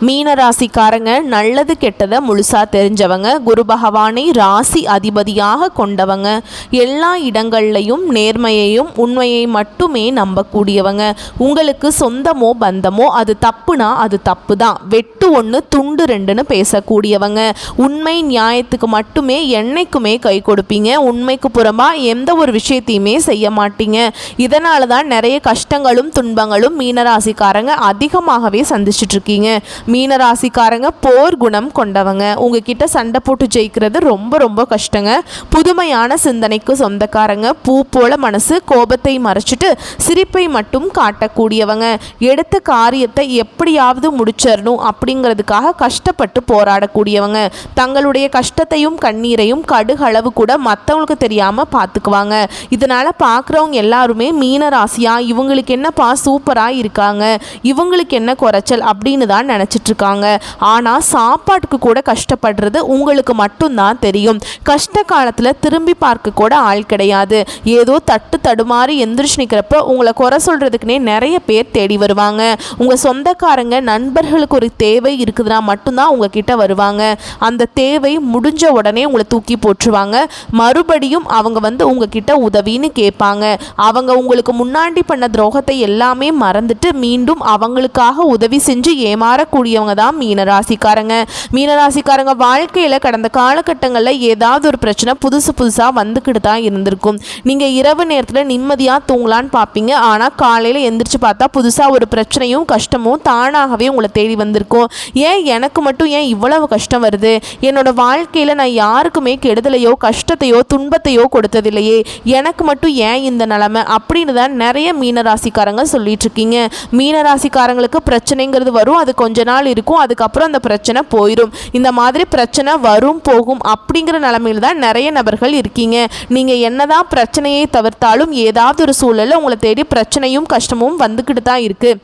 மீனராசிக்காரங்க நல்லது கெட்டதை முழுசா தெரிஞ்சவங்க, குரு பகவானை ராசி அதிபதியாக கொண்டவங்க, எல்லா இடங்கள்லையும் நேர்மையையும் உண்மையை மட்டுமே நம்பக்கூடியவங்க. உங்களுக்கு சொந்தமோ பந்தமோ அது தப்புனா அது தப்பு தான், வெட்டு ஒன்று துண்டு ரெண்டுன்னு பேசக்கூடியவங்க. உண்மை நியாயத்துக்கு மட்டுமே என்னைக்குமே கை கொடுப்பீங்க. உண்மைக்கு புறமா எந்த ஒரு விஷயத்தையுமே செய்ய மாட்டீங்க. இதனால தான் நிறைய கஷ்டங்களும் துன்பங்களும் மீனராசிக்காரங்க அதிகமாகவே சந்திச்சுட்டு இருக்கீங்க. மீனராசிக்காரங்க போர் குணம் கொண்டவங்க. உங்ககிட்ட சண்டை போட்டு ஜெயிக்கிறது ரொம்ப ரொம்ப கஷ்டங்க. புதுமையான சிந்தனைக்கு சொந்தக்காரங்க. பூ போல மனசு, கோபத்தை மறைச்சிட்டு சிரிப்பை மட்டும் காட்டக்கூடியவங்க. எடுத்த காரியத்தை எப்படியாவது முடிச்சிடணும் அப்படிங்கிறதுக்காக கஷ்டப்பட்டு போராடக்கூடியவங்க. தங்களுடைய கஷ்டத்தையும் கண்ணீரையும் கடுகளவு கூட மற்றவங்களுக்கு தெரியாமல் பார்த்துக்குவாங்க. இதனால் பார்க்குறவங்க எல்லாருமே மீனராசியா இவங்களுக்கு என்னப்பா சூப்பராக இருக்காங்க, இவங்களுக்கு என்ன குறைச்சல் அப்படின்னு தான் நினச்சிட்டு இருக்காங்க. ஆனால் சாப்பாட்டுக்கு கூட கஷ்டப்படுறது உங்களுக்கு மட்டும்தான் தெரியும். கஷ்ட காலத்தில் திரும்பி பார்க்க கூட ஆள் கிடையாது. ஏதோ தட்டு தடுமாறி எந்திரிச்சு நிற்கிறப்ப உங்களை குறை சொல்கிறதுக்குனே நிறைய பேர் தேடி வருவாங்க. உங்கள் சொந்தக்காரங்க நண்பர்களுக்கு ஒரு தேவை இருக்குதுன்னா மட்டும்தான் உங்ககிட்ட வருவாங்க. அந்த தேவை முடிஞ்ச உடனே உங்களை தூக்கி போட்டுருவாங்க. மறுபடியும் அவங்க வந்து உங்ககிட்ட உதவின்னு கேட்பாங்க. அவங்க உங்களுக்கு முன்னாடி பண்ண துரோகத்தை எல்லாமே மறந்துட்டு மீண்டும் அவங்களுக்காக உதவி செஞ்சு ஏமாறக்கூடியவங்க தான் மீனராசிக்காரங்க. மீனராசிக்காரங்க வாழ்க்கையில் கடந்த காலகட்டங்களில் ஏதாவது ஒரு பிரச்சனை புதுசாக வந்துக்கிட்டு தான் இருந்திருக்கும். நீங்கள் இரவு நேரத்தில் நிம்மதியாக தூங்கலான்னு பார்ப்பீங்க. ஆனால் காலையில் எந்திரிச்சு பார்த்தா புதுசாக ஒரு பிரச்சனையும் கஷ்டமும் தானாகவே உங்களை தேடி வந்திருக்கும். ஏன் எனக்கு மட்டும் ஏன் இவ்வளவு கஷ்டம் வருது? என்னோட வாழ்க்கையில் நான் யாருக்குமே கெடுதலையோ கஷ்டத்தையோ துன்பத்தையோ கொடுத்ததில்லையே, எனக்கு மட்டும் ஏன் இந்த நிலைமை அப்படின்னு தான் நிறைய மீனராசிக்காரங்க சொல்லிட்டு இருக்கீங்க. மீனராசிக்காரங்களுக்கு பிரச்சனைங்கிறது வரும், அது கொஞ்ச நாள் இருக்கும், அதுக்கப்புறம் அந்த பிரச்சனை போயிடும். இந்த மாதிரி பிரச்சனை வரும் போகும் அப்படிங்கிற நிலைமையில் தான் நிறைய நபர்கள் இருக்கீங்க. நீங்கள் என்னதான் பிரச்சனையை தவிர்த்தாலும் ஏதாவது ஒரு சூழலில் உங்களை தேடி பிரச்சனையும் கஷ்டமும் வந்துக்கிட்டு தான் இருக்குது.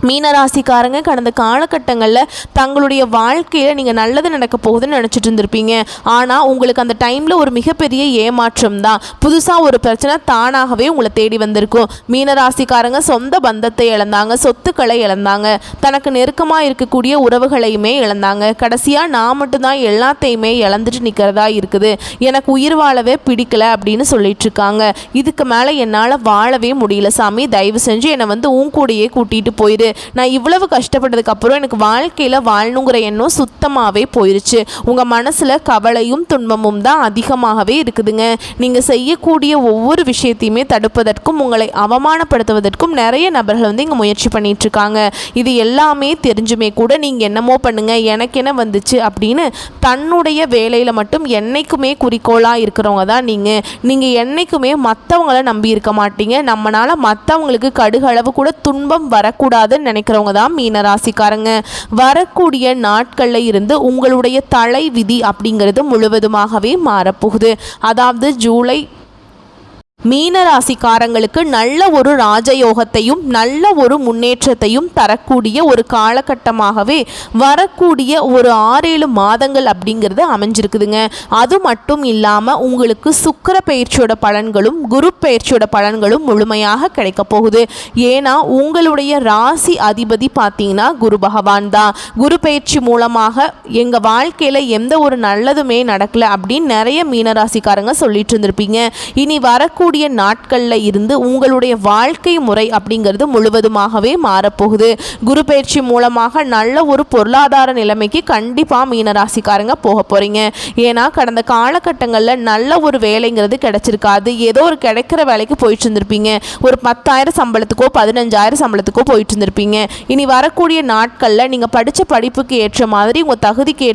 மீனராசிக்காரங்க கடந்த காலகட்டங்களில் தங்களுடைய வாழ்க்கையில் நீங்கள் நல்லது நடக்க போகுதுன்னு நினச்சிட்டு இருந்திருப்பீங்க. ஆனால் உங்களுக்கு அந்த டைமில் ஒரு மிகப்பெரிய ஏமாற்றம் தான். புதுசாக ஒரு பிரச்சனை தானாகவே உங்களை தேடி வந்திருக்கும். மீனராசிக்காரங்க சொந்த பந்தத்தை இழந்தாங்க, சொத்துக்களை இழந்தாங்க, தனக்கு நெருக்கமாக இருக்கக்கூடிய உறவுகளையுமே இழந்தாங்க. கடைசியாக நான் மட்டும்தான் எல்லாத்தையுமே இழந்துட்டு நிற்கிறதா இருக்குது, எனக்கு உயிர் வாழவே பிடிக்கல அப்படின்னு சொல்லிட்டு இருக்காங்க. இதுக்கு மேலே என்னால் வாழவே முடியல சாமி, தயவு செஞ்சு என்னை வந்து உன் கூடையே கூட்டிகிட்டு போயிடு. நான் இவ்வளவு கஷ்டப்பட்டதுக்கு அப்புறம் எனக்கு வாழ்க்கையில் வாழணுங்கிற எண்ணம் சுத்தமாகவே போயிருச்சு. உங்கள் மனசில் கவலையும் துன்பமும் தான் அதிகமாகவே இருக்குதுங்க. நீங்கள் செய்யக்கூடிய ஒவ்வொரு விஷயத்தையுமே தடுப்பதற்கும் உங்களை அவமானப்படுத்துவதற்கும் நிறைய நபர்கள் வந்து இங்கே முயற்சி பண்ணிட்டு இருக்காங்க. இது எல்லாமே தெரிஞ்சுமே கூட நீங்கள் என்னமோ பண்ணுங்க, எனக்கு என்ன வந்துச்சு அப்படின்னு தன்னுடைய வேலையில் மட்டும் என்னைக்குமே குறிக்கோளாக இருக்கிறவங்க தான் நீங்கள் என்னைக்குமே மற்றவங்கள நம்பி இருக்க மாட்டீங்க. நம்மளால் மற்றவங்களுக்கு கடுகளவு கூட துன்பம் வரக்கூடாது நினைக்கிறவங்க தான் மீனராசிக்காரங்க. வரக்கூடிய நாட்களில் இருந்து உங்களுடைய தலை விதி அப்படிங்கிறது முழுவதுமாகவே மாறப்போகுது. அதாவது ஜூலை மீனராசிக்காரங்களுக்கு நல்ல ஒரு ராஜயோகத்தையும் நல்ல ஒரு முன்னேற்றத்தையும் தரக்கூடிய ஒரு காலகட்டமாகவே வரக்கூடிய ஒரு 6-7 மாதங்கள் அப்படிங்கிறது அமைஞ்சிருக்குதுங்க. அது மட்டும் இல்லாமல் உங்களுக்கு சுக்கிர பயிற்சியோட பலன்களும் குரு பயிற்சியோட பலன்களும் முழுமையாக கிடைக்க போகுது. ஏன்னா உங்களுடைய ராசி அதிபதி பார்த்தீங்கன்னா குரு பகவான் தான். குரு பயிற்சி மூலமாக எங்கள் வாழ்க்கையில் எந்த ஒரு நல்லதுமே நடக்கலை அப்படின்னு நிறைய மீனராசிக்காரங்க சொல்லிட்டு இருந்திருப்பீங்க. இனி வரக்கூடிய நாட்களில் இருந்து உங்களுடைய வாழ்க்கை முறை அப்படிங்கிறது முழுவதுமாகவே மாறப்போகுது. குரு பயிற்சி மூலமாக நல்ல ஒரு பொருளாதார நிலைமைக்கு கண்டிப்பாக மீனராசிக்காரங்க போக போகிறீங்க. ஏன்னா கடந்த காலகட்டங்களில் நல்ல ஒரு வேலைங்கிறது கிடைச்சிருக்காது. ஏதோ ஒரு கிடைக்கிற வேலைக்கு போயிட்டு இருந்திருப்பீங்க. ஒரு 10,000 சம்பளத்துக்கோ 15,000 சம்பளத்துக்கோ போயிட்டு இருந்திருப்பீங்க. இனி வரக்கூடிய நாட்களில் நீங்கள் படித்த படிப்புக்கு ஏற்ற மாதிரி உங்கள் தகுதிக்கு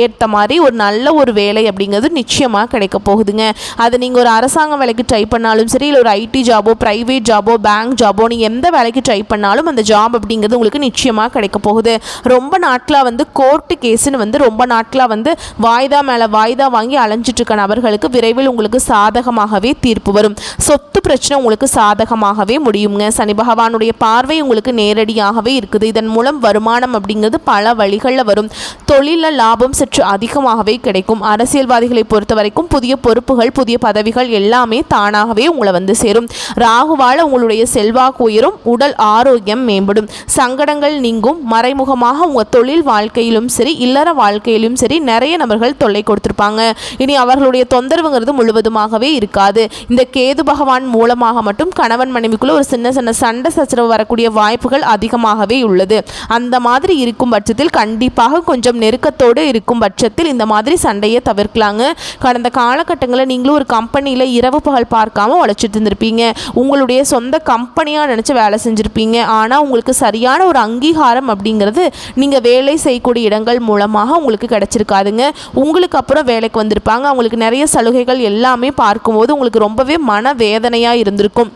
ஏற்ற மாதிரி ஒரு நல்ல ஒரு வேலை அப்படிங்கிறது நிச்சயமாக கிடைக்க போகுதுங்க. அது நீங்கள் ஒரு அரசாங்க வேலைக்கு ட்ரை பண்ணாலும் சரி, இல்லை ஒரு ஐடி ஜாபோ பிரைவேட் ஜாபோ பேங்க் ஜாபோ நீங்கள் எந்த வேலைக்கு ட்ரை பண்ணாலும் அந்த ஜாப் அப்படிங்கிறது உங்களுக்கு நிச்சயமாக கிடைக்க போகுது. ரொம்ப நாட்களாக வந்து கோர்ட்டு கேஸுன்னு வந்து ரொம்ப நாட்களாக வந்து வாய்தா மேலே வாய்தா வாங்கி அலைஞ்சிட்டு இருக்க நபர்களுக்கு விரைவில் உங்களுக்கு சாதகமாகவே தீர்ப்பு வரும். சொத்து பிரச்சனை உங்களுக்கு சாதகமாகவே முடியுங்க. சனி பகவானுடைய பார்வை உங்களுக்கு நேரடியாகவே இருக்குது. இதன் மூலம் வருமானம் அப்படிங்கிறது பல வழிகளில் வரும். தொழிலில் லாபம் சற்று அதிகமாகவே கிடைக்கும். அரசியல்வாதிகளை பொறுத்த வரைக்கும் புதிய பொறுப்புகள் புதிய பதவிகள் எல்லாமே தானாக முழுவதுமாகவே உங்களை வந்து சேரும். ராகுவால் உங்களுடைய செல்வாக்கு உயரும், உடல் ஆரோக்கியம் மேம்படும், சங்கடங்கள் நீங்கும். மறைமுகமாக உங்கள் தொழில் வாழ்க்கையிலும் சரி இல்லற வாழ்க்கையிலும் சரி நிறைய நபர்கள் தொல்லை கொடுத்திருப்பாங்க. இனி அவர்களுடைய தொந்தரவுங்கிறது முழுவதுமாகவே இருக்காது. இந்த கேது பகவான் மூலமாக மட்டும் கணவன் மனைவிக்குள்ள ஒரு சின்ன சின்ன சண்டை சச்சரவு வரக்கூடிய வாய்ப்புகள் அதிகமாகவே உள்ளது. அந்த மாதிரி இருக்கும் பட்சத்தில் கண்டிப்பாக கொஞ்சம் நெருக்கத்தோடு இருக்கும் பட்சத்தில் இந்த மாதிரி சண்டையை தவிர்க்கலாங்க. கடந்த காலகட்டங்களில் நீங்களும் ஒரு கம்பெனியில் இரவு பகல் பார்க்காம உழைச்சிட்டு இருந்திருப்பீங்க. உங்களுடைய சொந்த கம்பெனியாக நினச்சி வேலை செஞ்சுருப்பீங்க. ஆனால் உங்களுக்கு சரியான ஒரு அங்கீகாரம் அப்படிங்கிறது நீங்கள் வேலை செய்யக்கூடிய இடங்கள் மூலமாக உங்களுக்கு கிடைச்சிருக்காதுங்க. உங்களுக்கு அப்புறம் வேலைக்கு வந்திருப்பாங்க. அவங்களுக்கு நிறைய சலுகைகள் எல்லாமே பார்க்கும்போது உங்களுக்கு ரொம்பவே மனவேதனையாக இருந்திருக்கும்.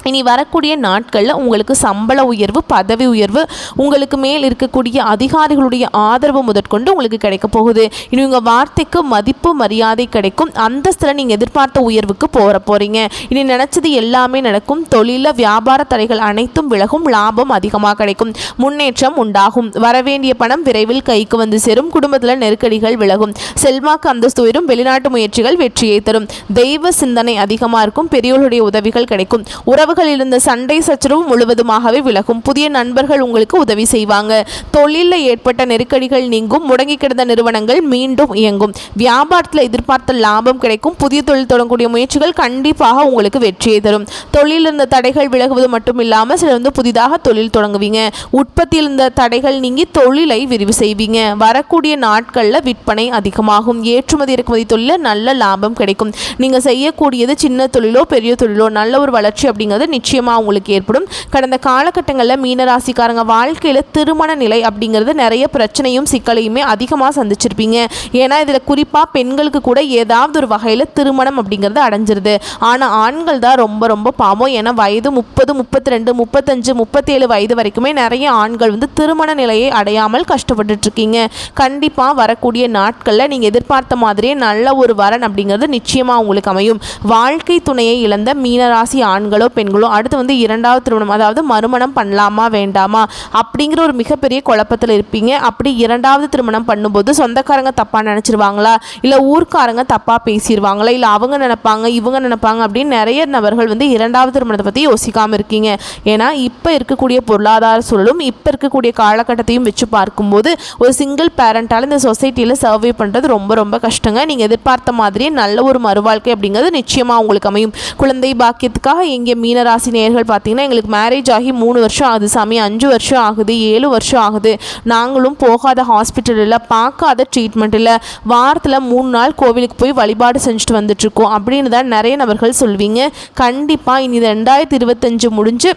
இனி வரக்கூடிய நாட்களில் உங்களுக்கு சம்பள உயர்வு, பதவி உயர்வு, உங்களுக்கு மேல் இருக்கக்கூடிய அதிகாரிகளுடைய ஆதரவு முதற்கொண்டு உங்களுக்கு கிடைக்க போகுது. இனி உங்கள் வார்த்தைக்கு மதிப்பு மரியாதை கிடைக்கும். அந்தஸ்தில் நீங்கள் எதிர்பார்த்த உயர்வுக்கு போகிறீங்க. இனி நினச்சது எல்லாமே நடக்கும். தொழில வியாபார தடைகள் அனைத்தும் விலகும். லாபம் அதிகமாக கிடைக்கும். முன்னேற்றம் உண்டாகும். வரவேண்டிய பணம் விரைவில் கைக்கு வந்து சேரும். குடும்பத்தில் நெருக்கடிகள் விலகும். செல்வாக்கு அந்தஸ்து உயரும். வெளிநாட்டு முயற்சிகள் வெற்றியை தரும். தெய்வ சிந்தனை அதிகமாக இருக்கும். பெரியோர்களுடைய உதவிகள் கிடைக்கும். உறவு இருந்த சண்டை சச்சரவு முழுவதுமாகவே விலகும். புதிய நண்பர்கள் உங்களுக்கு உதவி செய்வாங்க. தொழிலில் ஏற்பட்ட நெருக்கடிகள் நீங்கும். முடங்கி கிடந்த நிறுவனங்கள் மீண்டும் இயங்கும். வியாபாரத்தில் எதிர்பார்த்த லாபம் கிடைக்கும். புதிய தொழில் தொடங்கக்கூடிய முயற்சிகள் கண்டிப்பாக உங்களுக்கு வெற்றியை தரும். தொழிலில் இருந்த தடைகள் விலகுவது மட்டும் இல்லாமல் சிலர் வந்து புதிதாக தொழில் தொடங்குவீங்க. உற்பத்தியில் இருந்த தடைகள் நீங்கி தொழிலை விரிவு செய்வீங்க. வரக்கூடிய நாட்களில் விற்பனை அதிகமாகும். ஏற்றுமதி இறக்குமதி தொழிலில் நல்ல லாபம் கிடைக்கும். நீங்கள் செய்யக்கூடியது சின்ன தொழிலோ பெரிய தொழிலோ நல்ல ஒரு வளர்ச்சி அப்படிங்கிறது நிச்சயமாக உங்களுக்கு ஏற்படும். கடந்த காலகட்டங்களில் மீனராசிக்காரங்க வாழ்க்கையில் திருமண நிலை அப்படிங்கிறது நிறைய பிரச்சனையும் சிக்கலையுமே அதிகமாக சந்திச்சிருப்பீங்க. ஏன்னா இதில் குறிப்பாக பெண்களுக்கு கூட ஏதாவது ஒரு வகையில் திருமணம் அப்படிங்கிறது அடைஞ்சிருது. ஆனால் ஆண்கள் தான் ரொம்ப ரொம்ப பாவம். ஏன்னா வயது 30, 32, 35, 37 வயது வரைக்குமே நிறைய ஆண்கள் வந்து திருமண நிலையை அடையாமல் கஷ்டப்பட்டுட்டு இருக்கீங்க. கண்டிப்பாக வரக்கூடிய நாட்களில் நீங்கள் எதிர்பார்த்த மாதிரியே நல்ல ஒரு வரன் அப்படிங்கிறது நிச்சயமாக உங்களுக்கு அமையும். வாழ்க்கை துணையை இழந்த மீனராசி ஆண்களோ பெண்களோ அடுத்து வந்து இரண்டாவது திருமணம், அதாவது மறுமணம் பண்ணலாமா வேண்டாமா அப்படிங்கிற ஒரு மிகப்பெரிய குழப்பத்தில் இருப்பீங்க. அப்படி இரண்டாவது திருமணம் பண்ணும்போது சொந்தக்காரங்க தப்பாக நினச்சிருவாங்களா, இல்லை ஊர்க்காரங்க தப்பாக பேசிடுவாங்களா, இல்லை அவங்க நினைப்பாங்க இவங்க நினைப்பாங்க அப்படின்னு நிறைய நபர்கள் வந்து இரண்டாவது திருமணத்தை பற்றி யோசிக்காமல் இருக்கீங்க. ஏன்னா இப்போ இருக்கக்கூடிய பொருளாதார சூழலும் இப்போ இருக்கக்கூடிய காலகட்டத்தையும் வச்சு பார்க்கும்போது ஒரு சிங்கிள் பேரண்டால் இந்த சொசைட்டியில் சர்வே பண்ணுறது ரொம்ப ரொம்ப கஷ்டங்க. நீங்கள் எதிர்பார்த்த மாதிரியே நல்ல ஒரு மறுவாழ்க்கை அப்படிங்கிறது நிச்சயமாக உங்களுக்கு அமையும். குழந்தை பாக்கியத்துக்காக எங்கே மீனராசி நேயர்கள் பார்த்தீங்கன்னா எங்களுக்கு மேரேஜ் ஆகி 3 வருஷம் ஆகுது சாமி, 5 வருஷம் ஆகுது, 7 வருஷம் ஆகுது, நாங்களும் போகாத ஹாஸ்பிட்டல் இல்லை, பார்க்காத ட்ரீட்மெண்ட் இல்லை, வாரத்தில் 3 நாள் கோவிலுக்கு போய் வழிபாடு செஞ்சுட்டு வந்துட்டுருக்கோம் அப்படின்னு தான் நிறைய நபர்கள் சொல்வீங்க. கண்டிப்பாக இனி 2025 முடிஞ்சு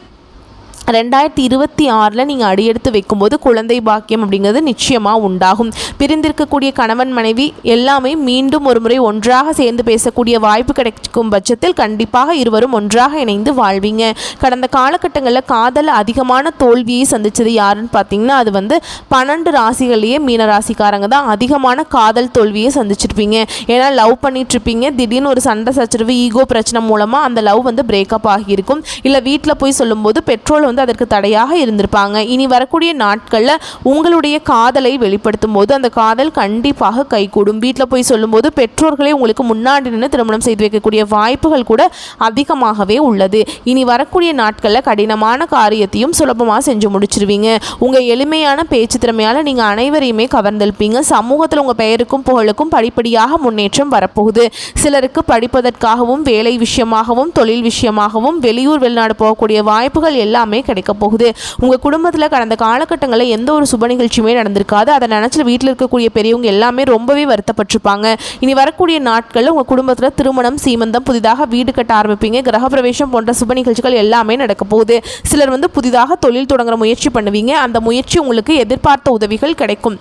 2026 நீங்கள் அடியெடுத்து வைக்கும்போது குழந்தை பாக்கியம் அப்படிங்கிறது நிச்சயமாக உண்டாகும். பிரிந்திருக்கக்கூடிய கணவன் மனைவி எல்லாமே மீண்டும் ஒரு முறை ஒன்றாக சேர்ந்து பேசக்கூடிய வாய்ப்பு கிடைக்கும் பட்சத்தில் கண்டிப்பாக இருவரும் ஒன்றாக இணைந்து வாழ்வீங்க. கடந்த காலகட்டங்களில் காதல் அதிகமான தோல்வியை சந்தித்தது யாருன்னு பார்த்தீங்கன்னா அது வந்து 12 ராசிகளையே மீனராசிக்காரங்க தான் அதிகமான காதல் தோல்வியை சந்திச்சிருப்பீங்க. ஏன்னா லவ் பண்ணிட்டுருப்பீங்க, திடீர்னு ஒரு சண்டை சச்சரவு ஈகோ பிரச்சனை மூலமாக அந்த லவ் வந்து பிரேக்கப் ஆகியிருக்கும். இல்லை வீட்டில் போய் சொல்லும்போது பெட்ரோல் வந்து அதற்கு தடையாக இருந்திருப்பாங்க. இனி வரக்கூடிய நாட்களில் உங்களுடைய காதலை வெளிப்படுத்தும் போது அந்த காதல் கண்டிப்பாக கைகூடும். வீட்டில் போய் சொல்லும்போது பெற்றோர்களே உங்களுக்கு முன்னாடி நின்று திருமணம் செய்து வைக்கக்கூடிய வாய்ப்புகள் கூட அதிகமாகவே உள்ளது. இனி வரக்கூடிய நாட்களில் கடினமான காரியத்தையும் சுலபமாக செஞ்சு முடிச்சிருவீங்க. உங்கள் எளிமையான பேச்சு திறமையால் நீங்கள் அனைவரையுமே கவர்ந்தெழுப்பீங்க. சமூகத்தில் உங்கள் பெயருக்கும் புகழுக்கும் படிப்படியாக முன்னேற்றம் வரப்போகுது. சிலருக்கு படிப்பதற்காகவும் வேலை விஷயமாகவும் தொழில் விஷயமாகவும் வெளியூர் வெளிநாடு போகக்கூடிய வாய்ப்புகள் எல்லாமே கிடைக்க போகுது. உங்கள் குடும்பத்தில் கடந்த காலகட்டங்களில் எந்த ஒரு சுப நிகழ்ச்சியுமே நடந்திருக்காது. அதை நினச்சி வீட்டில் இருக்கக்கூடிய பெரியவங்க எல்லாமே ரொம்பவே வருத்தப்பட்டிருப்பாங்க. இனி வரக்கூடிய நாட்களில் உங்கள் குடும்பத்தில் திருமணம், சீமந்தம், புதிதாக வீடு கட்ட ஆரம்பிப்பீங்க. கிரகப்பிரவேசம் போன்ற சுப நிகழ்ச்சிகள் எல்லாமே நடக்க போகுது. சிலர் வந்து புதிதாக தொழில் தொடங்குற முயற்சி பண்ணுவீங்க. அந்த முயற்சி உங்களுக்கு எதிர்பார்த்த உதவிகள் கிடைக்கும்.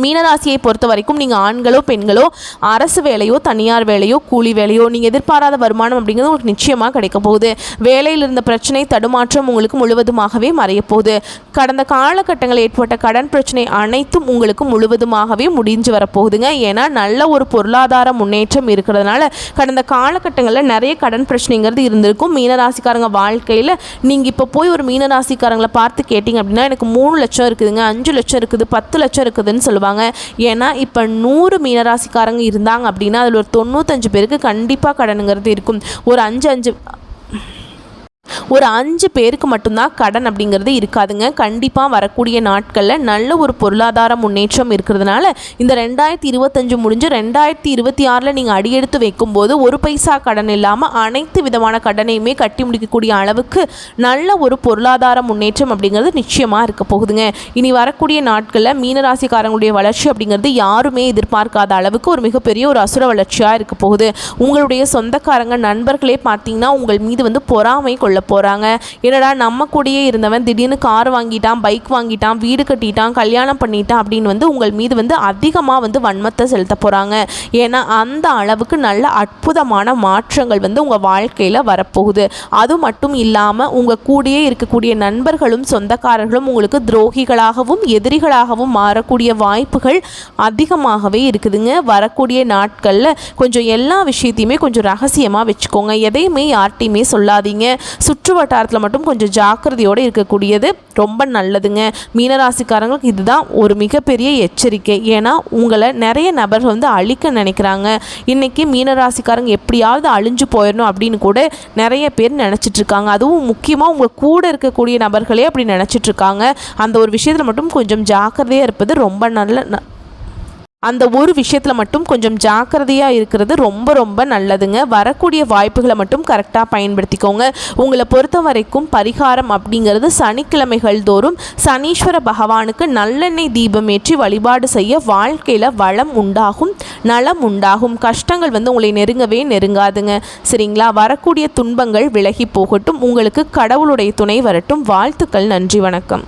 மீனராசியை பொறுத்த வரைக்கும் நீங்கள் ஆண்களோ பெண்களோ அரசு வேலையோ தனியார் வேலையோ கூலி வேலையோ நீங்கள் எதிர்பாராத வருமானம் அப்படிங்கிறது உங்களுக்கு நிச்சயமாக கிடைக்க போகுது. வேலையில் இருந்த பிரச்சனை தடுமாற்றம் உங்களுக்கு முழுவதுமாகவே மறைய போகுது. கடந்த காலகட்டங்களில் ஏற்பட்ட கடன் பிரச்சனை அனைத்தும் உங்களுக்கு முழுவதுமாகவே முடிஞ்சு வரப்போகுதுங்க. ஏன்னா நல்ல ஒரு பொருளாதார முன்னேற்றம் இருக்கிறதுனால கடந்த காலகட்டங்களில் நிறைய கடன் பிரச்சனைங்கிறது இருந்திருக்கும். மீனராசிக்காரங்க வாழ்க்கையில் நீங்கள் இப்போ போய் ஒரு மீனராசிக்காரங்களை பார்த்து கேட்டிங்க அப்படின்னா எனக்கு 3 லட்சம் இருக்குதுங்க, 5 லட்சம் இருக்குது, 10 லட்சம் இருக்குதுன்னு சொல்லுவாங்க. ஏன்னா இப்போ 100 மீனராசிக்காரங்க இருந்தாங்க அப்படின்னா அதில் ஒரு 95 பேருக்கு கண்டிப்பாக கடனுங்கிறது இருக்கும். ஒரு 5 பேருக்கு மட்டும்தான் கடன் அப்படிங்கிறது இருக்காதுங்க. கண்டிப்பாக வரக்கூடிய நாட்களில் நல்ல ஒரு பொருளாதார முன்னேற்றம் இருக்கிறதுனால இந்த 2025 முடிஞ்சு 2026 நீங்கள் அடியெடுத்து வைக்கும்போது ஒரு பைசா கடன் இல்லாமல் அனைத்து விதமான கடனையுமே கட்டி முடிக்கக்கூடிய அளவுக்கு நல்ல ஒரு பொருளாதார முன்னேற்றம் அப்படிங்கிறது நிச்சயமாக இருக்க போகுதுங்க. இனி வரக்கூடிய நாட்களில் மீனராசிக்காரங்களுடைய வளர்ச்சி அப்படிங்கிறது யாருமே எதிர்பார்க்காத அளவுக்கு ஒரு மிகப்பெரிய ஒரு அசுர வளர்ச்சியாக இருக்க போகுது. உங்களுடைய சொந்தக்காரங்க நண்பர்களே பார்த்தீங்கன்னா உங்கள் மீது பொறாமை கொள்ள போகிறாங்க. என்னடா நம்ம கூடயே இருந்தவன் திடீர்னு கார் வாங்கிட்டான், பைக் வாங்கிட்டான், வீடு கட்டிட்டான், கல்யாணம் பண்ணிட்டான் அப்படின்னு உங்கள் மீது அதிகமாக வன்மத்தை செலுத்த போகிறாங்க. ஏன்னா அந்த அளவுக்கு நல்ல அற்புதமான மாற்றங்கள் உங்கள் வாழ்க்கையில் வரப்போகுது. அது மட்டும் இல்லாமல் உங்கள் கூடயே இருக்கக்கூடிய நண்பர்களும் சொந்தக்காரர்களும் உங்களுக்கு துரோகிகளாகவும் எதிரிகளாகவும் மாறக்கூடிய வாய்ப்புகள் அதிகமாகவே இருக்குதுங்க. வரக்கூடிய நாட்களில் கொஞ்சம் எல்லா விஷயத்தையுமே கொஞ்சம் ரகசியமாக வச்சுக்கோங்க. எதையுமே யார்கிட்டையுமே சொல்லாதீங்க. சுற்று வட்டாரத்தில் மட்டும் கொஞ்சம் ஜாக்கிரதையோடு இருக்கக்கூடியது ரொம்ப நல்லதுங்க. மீனராசிக்காரங்களுக்கு இதுதான் ஒரு மிகப்பெரிய எச்சரிக்கை. ஏன்னா உங்களை நிறைய நபர்கள் அழிக்க நினைக்கிறாங்க. இன்றைக்கி மீனராசிக்காரங்க எப்படியாவது அழிஞ்சு போயிடணும் அப்படின்னு கூட நிறைய பேர் நினச்சிட்ருக்காங்க. அதுவும் முக்கியமாக உங்கள் கூட இருக்கக்கூடிய நபர்களே அப்படி நினச்சிட்ருக்காங்க. அந்த ஒரு விஷயத்தில் மட்டும் கொஞ்சம் ஜாக்கிரதையாக இருப்பது ரொம்ப அந்த ஒரு விஷயத்தில் மட்டும் கொஞ்சம் ஜாக்கிரதையாக இருக்கிறது ரொம்ப ரொம்ப நல்லதுங்க. வரக்கூடிய வாய்ப்புகளை மட்டும் கரெக்டாக பயன்படுத்திக்கோங்க. உங்களை பொறுத்த வரைக்கும் பரிகாரம் அப்படிங்கிறது சனிக்கிழமைகள் தோறும் சனீஸ்வர பகவானுக்கு நல்லெண்ணெய் தீபம் ஏற்றி வழிபாடு செய்ய வாழ்க்கையில் வளம் உண்டாகும், நலம் உண்டாகும். கஷ்டங்கள் உங்களை நெருங்கவே நெருங்காதுங்க. சரிங்களா? வரக்கூடிய துன்பங்கள் விலகி போகட்டும். உங்களுக்கு கடவுளுடைய துணை வரட்டும். வாழ்த்துக்கள். நன்றி, வணக்கம்.